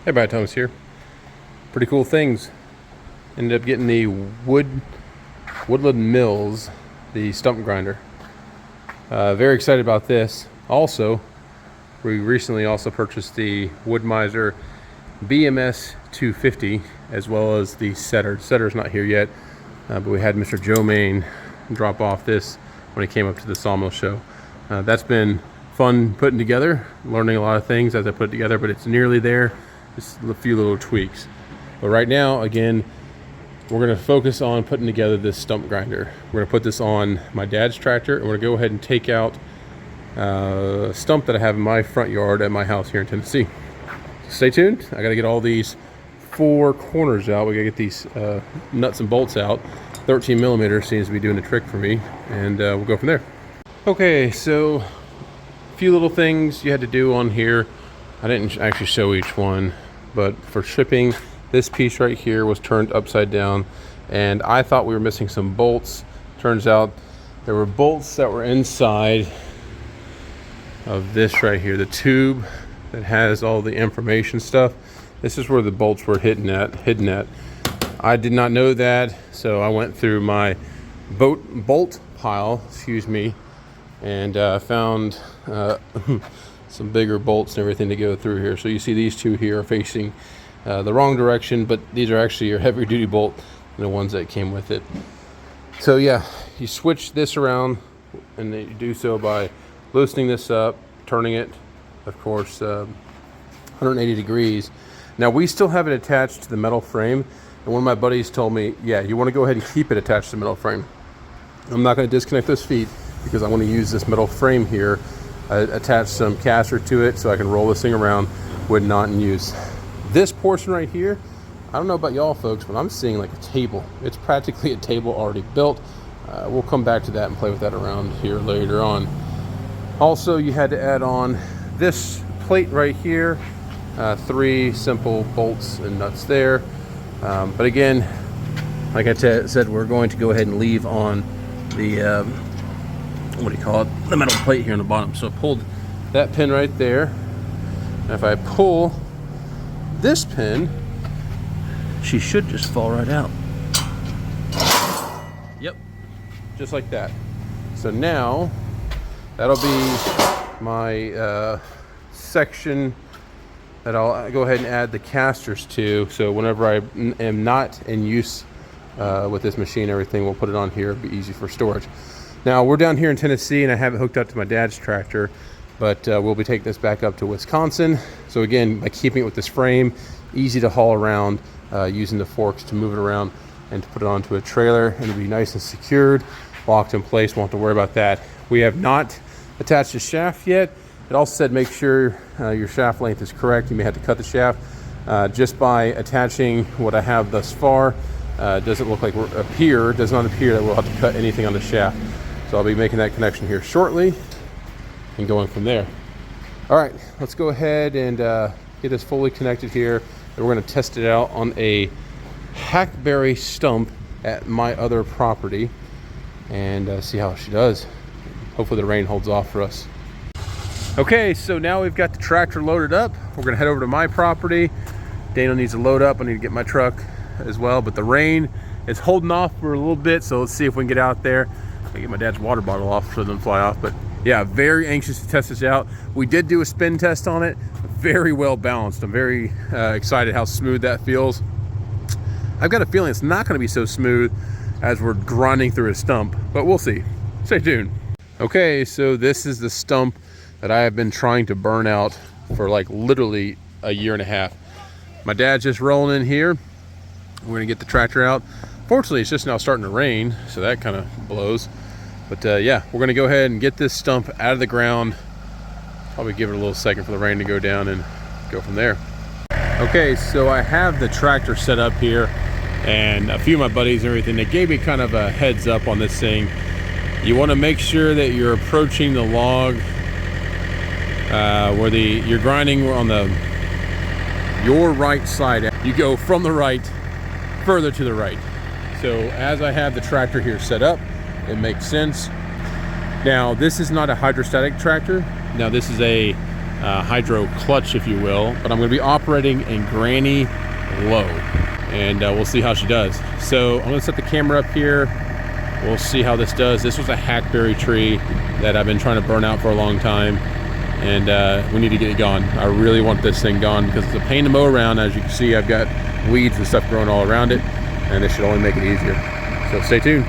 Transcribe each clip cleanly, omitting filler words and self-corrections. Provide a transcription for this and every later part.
Hey, Brad Thomas here. Pretty cool things. Ended up getting the Woodland Mills, the stump grinder. Very excited about this. Also, we recently also purchased the Wood-Mizer BMS 250 as well as the setter. Setter's not here yet, but we had Mr. Joe Main drop off this when he came up to the sawmill show. That's been fun putting together, learning a lot of things as I put it together, but it's nearly there. Just a few little tweaks. But right now, again, we're going to focus on putting together this stump grinder. We're going to put this on my dad's tractor, and we're going to go ahead and take out a stump that I have in my front yard at my house here in Tennessee. So stay tuned. I got to get all these four corners out. We got to get these nuts and bolts out. 13 millimeter seems to be doing the trick for me, and we'll go from there. Okay, so a few little things you had to do on here. I didn't actually show each one, but for shipping, this piece right here was turned upside down, and I thought we were missing some bolts. Turns out there were bolts that were inside of this right here, the tube that has all the information stuff. This is where the bolts were hidden at. I did not know that, so I went through my bolt pile, and found some bigger bolts and everything to go through here. So you see these two here are facing the wrong direction, but these are actually your heavier duty bolt and the ones that came with it. So yeah, you switch this around, and you do so by loosening this up, turning it, of course, 180 degrees. Now we still have it attached to the metal frame, and one of my buddies told me, yeah, you want to go ahead and keep it attached to the metal frame. I'm not going to disconnect those feet because I want to use this metal frame here. I attached some caster to it so I can roll this thing around with not in use. This portion right here, I don't know about y'all folks, but I'm seeing like a table. It's practically a table already built. We'll come back to that and play with that around here later on. Also, you had to add on this plate right here, 3 simple bolts and nuts there. But again, like I said, we're going to go ahead and leave on the the metal plate here on the bottom. So I pulled that pin right there, and if I pull this pin, she should just fall right out. Yep, just like that. So now that'll be my section that I'll go ahead and add the casters to. So whenever I am not in use with this machine, everything, we'll put it on here. It'll be easy for storage. Now we're down here in Tennessee, and I have it hooked up to my dad's tractor, but we'll be taking this back up to Wisconsin. So again, by keeping it with this frame, easy to haul around, using the forks to move it around and to put it onto a trailer, and it'll be nice and secured, locked in place. Won't have to worry about that. We have not attached the shaft yet. It also said make sure your shaft length is correct. You may have to cut the shaft. Just by attaching what I have thus far, doesn't look like does not appear that we'll have to cut anything on the shaft. So I'll be making that connection here shortly and going from there. All right, let's go ahead and get this fully connected here. And we're going to test it out on a hackberry stump at my other property and see how she does. Hopefully the rain holds off for us. Okay, so now we've got the tractor loaded up. We're going to head over to my property. Daniel needs to load up. I need to get my truck as well, but the rain is holding off for a little bit, so let's see if we can get out there. I get my dad's water bottle off so it doesn't fly off. But yeah, very anxious to test this out. We did do a spin test on it. Very well balanced. I'm very excited how smooth that feels. I've got a feeling it's not going to be so smooth as we're grinding through a stump, but we'll see. Stay tuned. Okay, so this is the stump that I have been trying to burn out for like literally a year and a half. My dad's just rolling in here. We're gonna get the tractor out. Fortunately, it's just now starting to rain, so that kind of blows. But yeah, we're gonna go ahead and get this stump out of the ground. Probably give it a little second for the rain to go down and go from there. Okay, so I have the tractor set up here, and a few of my buddies and everything, they gave me kind of a heads up on this thing. You want to make sure that you're approaching the log where you're grinding on your right side. You go from the right further to the right. So as I have the tractor here set up, it makes sense. Now this is not a hydrostatic tractor. Now this is a hydro clutch, if you will, but I'm going to be operating in granny low, and we'll see how she does. So I'm going to set the camera up here. We'll see how this does. This was a hackberry tree that I've been trying to burn out for a long time, and we need to get it gone. I really want this thing gone because it's a pain to mow around. As you can see, I've got weeds and stuff growing all around it, and this should only make it easier. So stay tuned.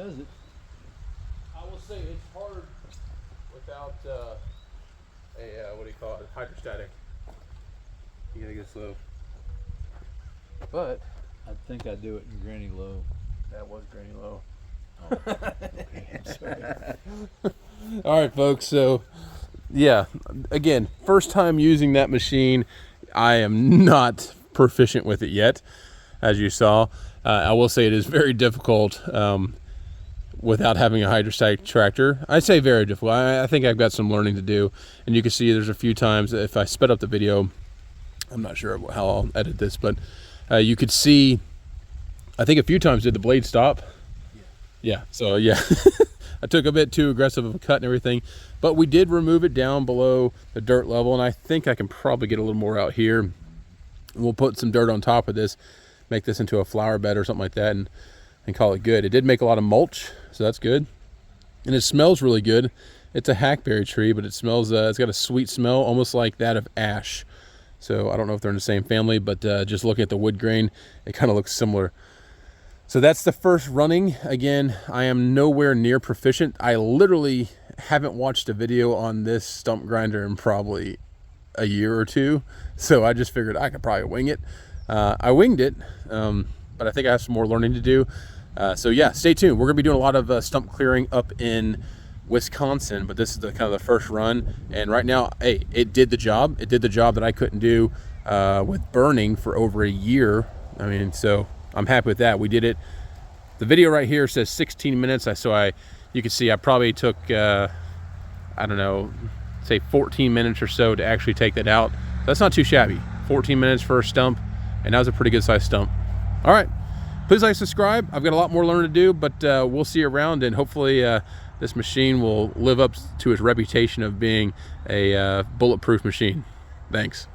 does it. I will say it's hard without what do you call it, hydrostatic. You gotta get slow. But I think I do it in granny low. that was granny low. Oh. Okay, I'm sorry. All right, folks. So, yeah, again, first time using that machine. I am not proficient with it yet, as you saw. I will say it is very difficult without having a hydrostatic tractor. I say very difficult. I think I've got some learning to do. And you can see there's a few times, if I sped up the video, I'm not sure how I'll edit this, but you could see, I think a few times did the blade stop? Yeah, so yeah. I took a bit too aggressive of a cut and everything, but we did remove it down below the dirt level, and I think I can probably get a little more out here. And we'll put some dirt on top of this, make this into a flower bed or something like that, and call it good. It did make a lot of mulch, so that's good. And it smells really good. It's a hackberry tree, but it smells, it's got a sweet smell, almost like that of ash. So I don't know if they're in the same family, but just looking at the wood grain, it kind of looks similar. So that's the first running. Again, I am nowhere near proficient. I literally haven't watched a video on this stump grinder in probably a year or two. So I just figured I could probably wing it. I winged it, but I think I have some more learning to do. So yeah, stay tuned. We're gonna be doing a lot of stump clearing up in Wisconsin, but this is the kind of the first run. And right now, hey, it did the job. It did the job that I couldn't do with burning for over a year. I mean, so I'm happy with that. We did it. The video right here says 16 minutes. You can see I probably took, I don't know, say 14 minutes or so to actually take that out. That's not too shabby. 14 minutes for a stump, and that was a pretty good sized stump. All right, please like, subscribe. I've got a lot more learning to do, but we'll see you around, and hopefully this machine will live up to its reputation of being a bulletproof machine. Thanks.